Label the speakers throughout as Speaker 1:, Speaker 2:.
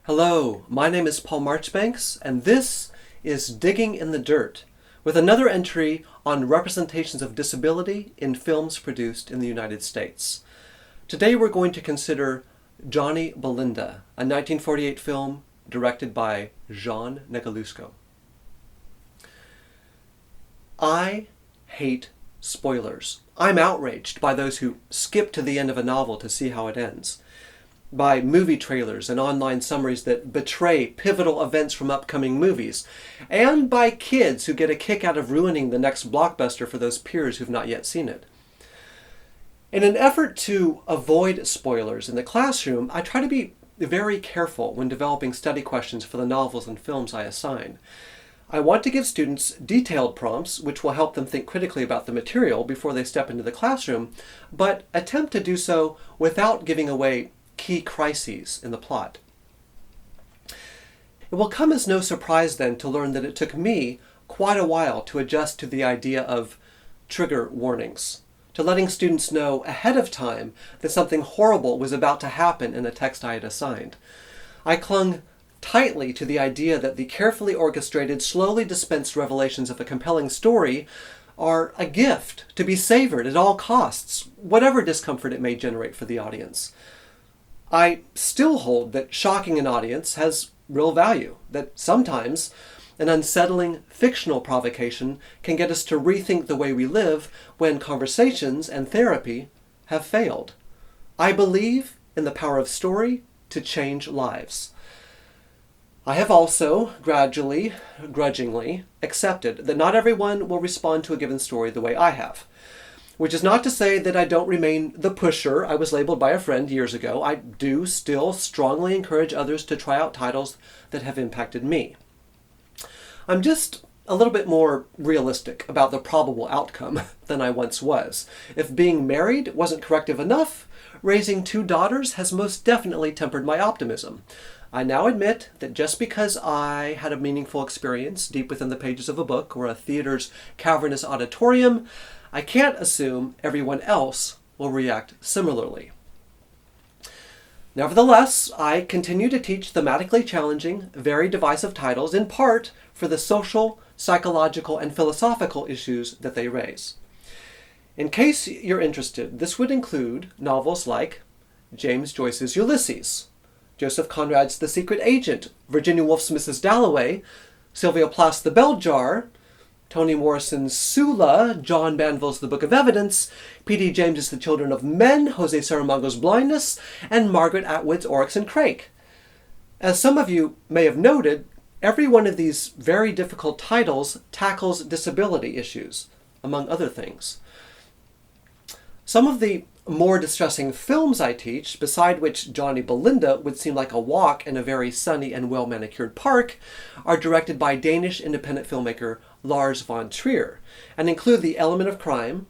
Speaker 1: Hello, my name is Paul Marchbanks, and this is Digging in the Dirt, with another entry on representations of disability in films produced in the United States. Today we're going to consider Johnny Belinda, a 1948 film directed by Jean Negulesco. I hate spoilers. I'm outraged by those who skip to the end of a novel to see how it ends, by movie trailers and online summaries that betray pivotal events from upcoming movies, and by kids who get a kick out of ruining the next blockbuster for those peers who've not yet seen it. In an effort to avoid spoilers in the classroom, I try to be very careful when developing study questions for the novels and films I assign. I want to give students detailed prompts which will help them think critically about the material before they step into the classroom, but attempt to do so without giving away key crises in the plot. It will come as no surprise then to learn that it took me quite a while to adjust to the idea of trigger warnings, to letting students know ahead of time that something horrible was about to happen in a text I had assigned. I clung tightly to the idea that the carefully orchestrated, slowly dispensed revelations of a compelling story are a gift to be savored at all costs, whatever discomfort it may generate for the audience. I still hold that shocking an audience has real value, that sometimes an unsettling fictional provocation can get us to rethink the way we live when conversations and therapy have failed. I believe in the power of story to change lives. I have also grudgingly accepted that not everyone will respond to a given story the way I have. Which is not to say that I don't remain the pusher I was labeled by a friend years ago. I do still strongly encourage others to try out titles that have impacted me. I'm just a little bit more realistic about the probable outcome than I once was. If being married wasn't corrective enough, raising 2 daughters has most definitely tempered my optimism. I now admit that just because I had a meaningful experience deep within the pages of a book or a theater's cavernous auditorium, I can't assume everyone else will react similarly. Nevertheless, I continue to teach thematically challenging, very divisive titles, in part for the social, psychological, and philosophical issues that they raise. In case you're interested, this would include novels like James Joyce's Ulysses, Joseph Conrad's The Secret Agent, Virginia Woolf's Mrs. Dalloway, Sylvia Plath's The Bell Jar, Toni Morrison's Sula, John Banville's The Book of Evidence, P.D. James's The Children of Men, Jose Saramago's Blindness, and Margaret Atwood's Oryx and Crake. As some of you may have noted, every one of these very difficult titles tackles disability issues, among other things. Some of the more distressing films I teach, beside which Johnny Belinda would seem like a walk in a very sunny and well-manicured park, are directed by Danish independent filmmaker Lars von Trier, and include The Element of Crime,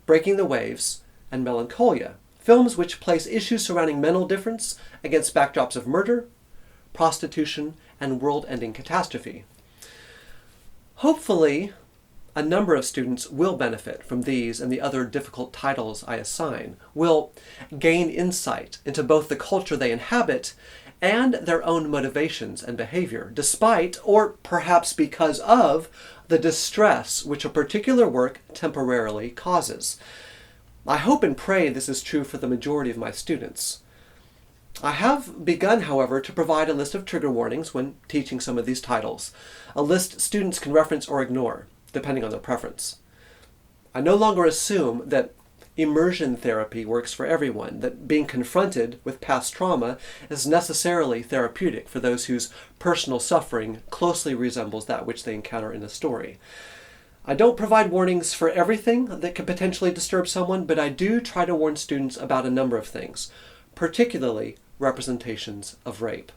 Speaker 1: Breaking the Waves, and Melancholia, films which place issues surrounding mental difference against backdrops of murder, prostitution, and world-ending catastrophe. Hopefully, a number of students will benefit from these and the other difficult titles I assign, will gain insight into both the culture they inhabit and their own motivations and behavior, despite, or perhaps because of, the distress which a particular work temporarily causes. I hope and pray this is true for the majority of my students. I have begun, however, to provide a list of trigger warnings when teaching some of these titles, a list students can reference or ignore, depending on their preference. I no longer assume that immersion therapy works for everyone, that being confronted with past trauma is necessarily therapeutic for those whose personal suffering closely resembles that which they encounter in a story. I don't provide warnings for everything that could potentially disturb someone, but I do try to warn students about a number of things, particularly representations of rape.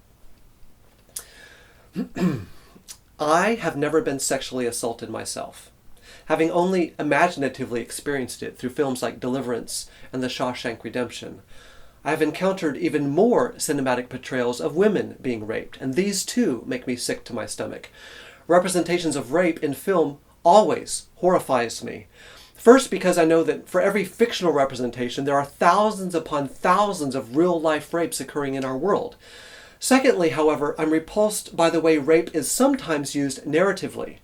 Speaker 1: I have never been sexually assaulted myself, having only imaginatively experienced it through films like Deliverance and The Shawshank Redemption. I have encountered even more cinematic portrayals of women being raped, and these too make me sick to my stomach. Representations of rape in film always horrifies me. First, because I know that for every fictional representation, there are thousands upon thousands of real-life rapes occurring in our world. Secondly, however, I'm repulsed by the way rape is sometimes used narratively,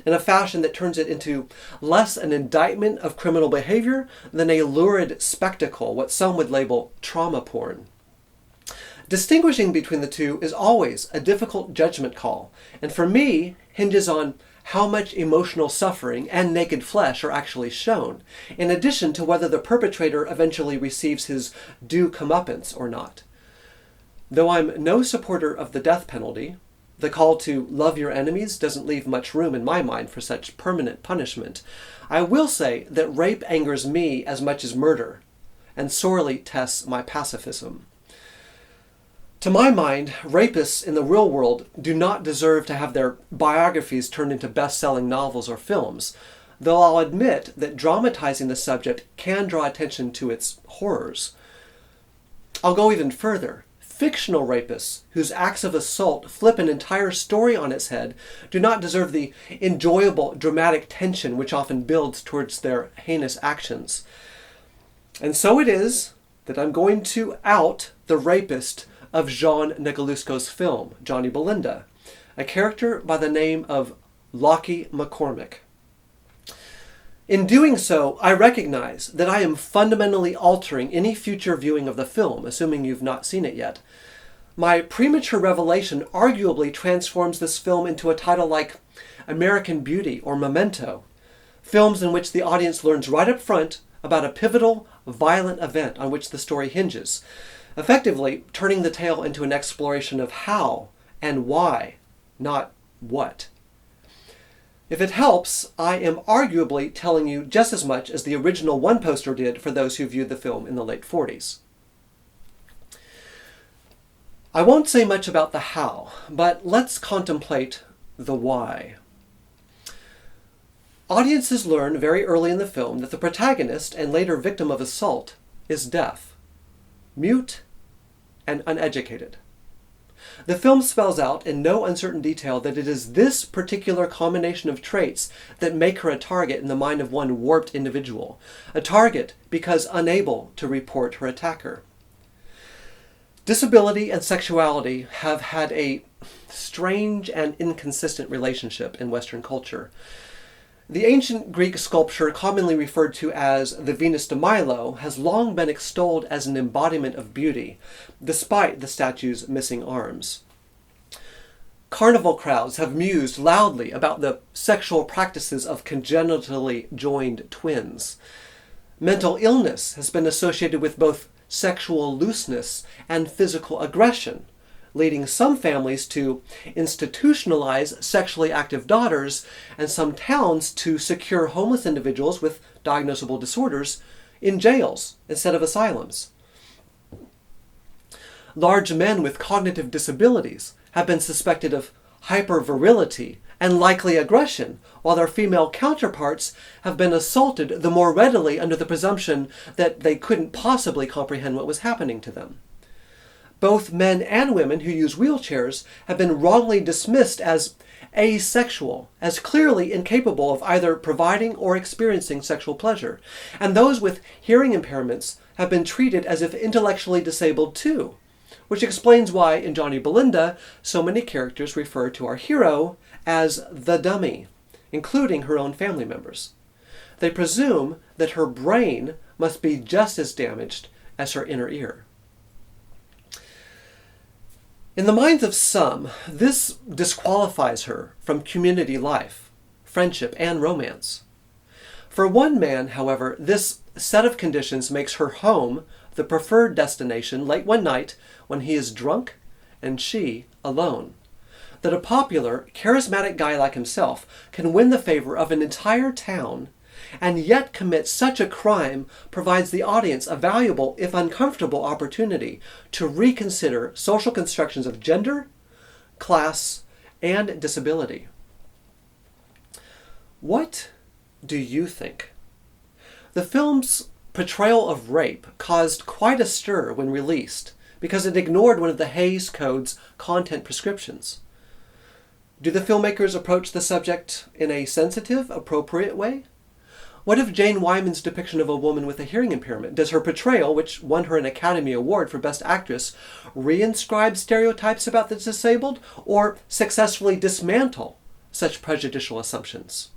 Speaker 1: in a fashion that turns it into less an indictment of criminal behavior than a lurid spectacle, what some would label trauma porn. Distinguishing between the two is always a difficult judgment call, and for me hinges on how much emotional suffering and naked flesh are actually shown, in addition to whether the perpetrator eventually receives his due comeuppance or not. Though I'm no supporter of the death penalty, the call to love your enemies doesn't leave much room in my mind for such permanent punishment. I will say that rape angers me as much as murder, and sorely tests my pacifism. To my mind, rapists in the real world do not deserve to have their biographies turned into best-selling novels or films, though I'll admit that dramatizing the subject can draw attention to its horrors. I'll go even further. Fictional rapists, whose acts of assault flip an entire story on its head, do not deserve the enjoyable dramatic tension which often builds towards their heinous actions. And so it is that I'm going to out the rapist of Jean Negulesco's film, Johnny Belinda, a character by the name of Lockie McCormick. In doing so, I recognize that I am fundamentally altering any future viewing of the film, assuming you've not seen it yet. My premature revelation arguably transforms this film into a title like American Beauty or Memento, films in which the audience learns right up front about a pivotal, violent event on which the story hinges, effectively turning the tale into an exploration of how and why, not what. If it helps, I am arguably telling you just as much as the original one poster did for those who viewed the film in the late 40s. I won't say much about the how, but let's contemplate the why. Audiences learn very early in the film that the protagonist and later victim of assault is deaf, mute, and uneducated. The film spells out in no uncertain detail that it is this particular combination of traits that make her a target in the mind of one warped individual, a target because unable to report her attacker. Disability and sexuality have had a strange and inconsistent relationship in Western culture. The ancient Greek sculpture, commonly referred to as the Venus de Milo, has long been extolled as an embodiment of beauty, despite the statue's missing arms. Carnival crowds have mused loudly about the sexual practices of congenitally joined twins. Mental illness has been associated with both sexual looseness and physical aggression, leading some families to institutionalize sexually active daughters and some towns to secure homeless individuals with diagnosable disorders in jails instead of asylums. Large men with cognitive disabilities have been suspected of hypervirility and likely aggression, while their female counterparts have been assaulted the more readily under the presumption that they couldn't possibly comprehend what was happening to them. Both men and women who use wheelchairs have been wrongly dismissed as asexual, as clearly incapable of either providing or experiencing sexual pleasure, and those with hearing impairments have been treated as if intellectually disabled too, which explains why in Johnny Belinda so many characters refer to our hero as the dummy, including her own family members. They presume that her brain must be just as damaged as her inner ear. In the minds of some, this disqualifies her from community life, friendship, and romance. For one man, however, this set of conditions makes her home the preferred destination late one night when he is drunk and she alone. That a popular, charismatic guy like himself can win the favor of an entire town and yet commit such a crime provides the audience a valuable, if uncomfortable, opportunity to reconsider social constructions of gender, class, and disability. What do you think? The film's portrayal of rape caused quite a stir when released because it ignored one of the Hays Code's content prescriptions. Do the filmmakers approach the subject in a sensitive, appropriate way? What of Jane Wyman's depiction of a woman with a hearing impairment? Does her portrayal, which won her an Academy Award for Best Actress, reinscribe stereotypes about the disabled or successfully dismantle such prejudicial assumptions?